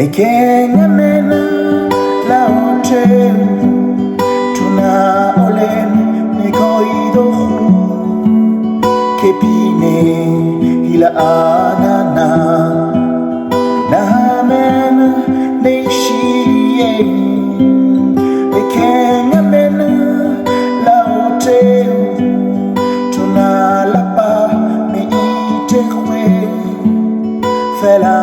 Kenya mena la oche tuna olen negoido kepine ila anana na mena neishie Kenya mena la oche tuna lapa me ite kwe fela